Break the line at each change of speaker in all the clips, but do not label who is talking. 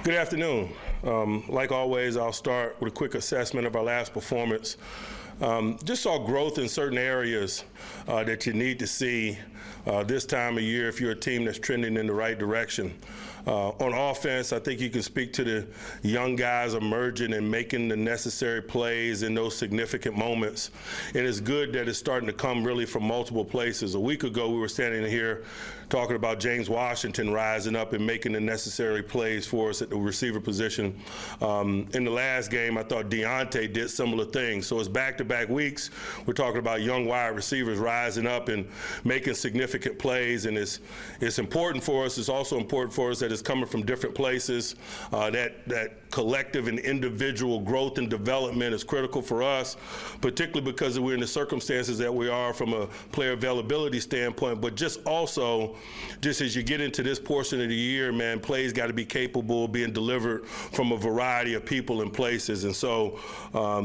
Good afternoon. Like always, I'll start with a quick assessment of our last performance. Just saw growth in certain areas that you need to see this time of year if you're a team that's trending in the right direction. On offense, I think you can speak to the young guys emerging and making the necessary plays in those significant moments. And it's good that it's starting to come really from multiple places. A week ago, we were standing here talking about James Washington rising up and making the necessary plays for us at the receiver position. In the last game, I thought Deontay did similar things. So it's back-to-back weeks. We're talking about young wide receivers rising up and making significant plays, and it's important for us. It's also important for us that it's coming from different places. That collective and individual growth and development is critical for us, particularly because we're in the circumstances that we are from a player availability standpoint, but just as you get into this portion of the year, man, plays got to be capable of being delivered from a variety of people and places, and so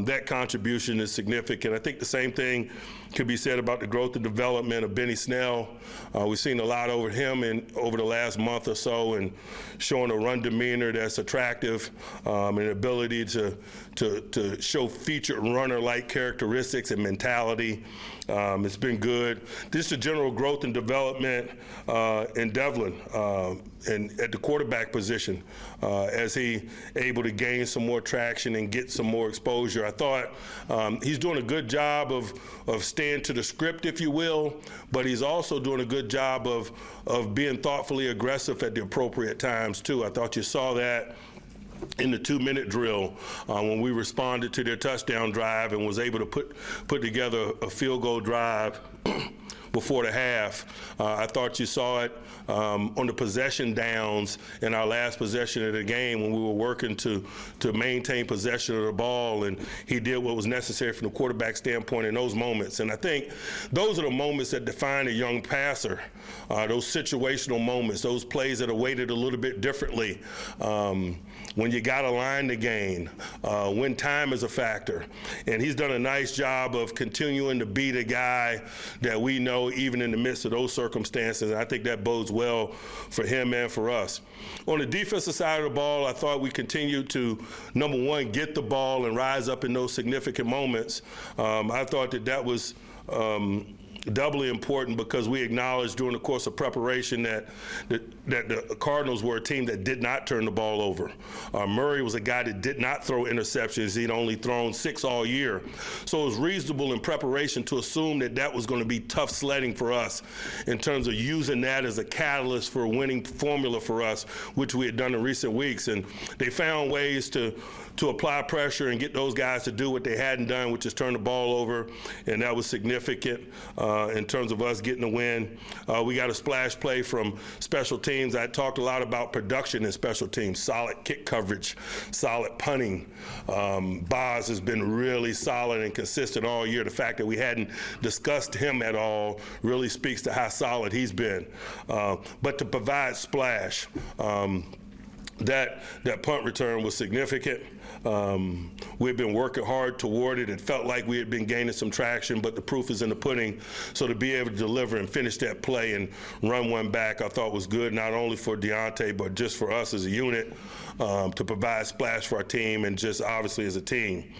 that contribution is significant. I think the same thing could be said about the growth and development of Benny Snell. We've seen a lot over him over the last month or so, and showing a run demeanor that's attractive, and ability to show featured runner-like characteristics and mentality. It's been good. This is the general growth and development in Devlin and at the quarterback position as he able to gain some more traction and get some more exposure. I thought he's doing a good job of staying to the script, if you will, but he's also doing a good job of being thoughtfully aggressive at the appropriate times, too. I thought you saw that in the 2-minute drill when we responded to their touchdown drive and was able to put together a field goal drive before the half. I thought you saw it on the possession downs in our last possession of the game when we were working to maintain possession of the ball, and he did what was necessary from the quarterback standpoint in those moments. And I think those are the moments that define a young passer, those situational moments, those plays that are weighted a little bit differently. When you got to line the game, when time is a factor. And he's done a nice job of continuing to be the guy that we know even in the midst of those circumstances. And I think that bodes well for him and for us. On the defensive side of the ball, I thought we continued to, number one, get the ball and rise up in those significant moments. I thought that was doubly important because we acknowledged during the course of preparation that the Cardinals were a team that did not turn the ball over. Murray was a guy that did not throw interceptions. He'd only thrown 6 all year. So it was reasonable in preparation to assume that was going to be tough sledding for us in terms of using that as a catalyst for a winning formula for us, which we had done in recent weeks. And they found ways to apply pressure and get those guys to do what they hadn't done, which is turn the ball over, and that was significant in terms of us getting the win. We got a splash play from special teams. I talked a lot about production in special teams, solid kick coverage, solid punting. Boz has been really solid and consistent all year. The fact that we hadn't discussed him at all really speaks to how solid he's been. But to provide splash, that punt return was significant. We've been working hard toward it. It felt like we had been gaining some traction, but the proof is in the pudding. So to be able to deliver and finish that play and run one back, I thought was good, not only for Deontay, but just for us as a unit, to provide splash for our team and just obviously as a team.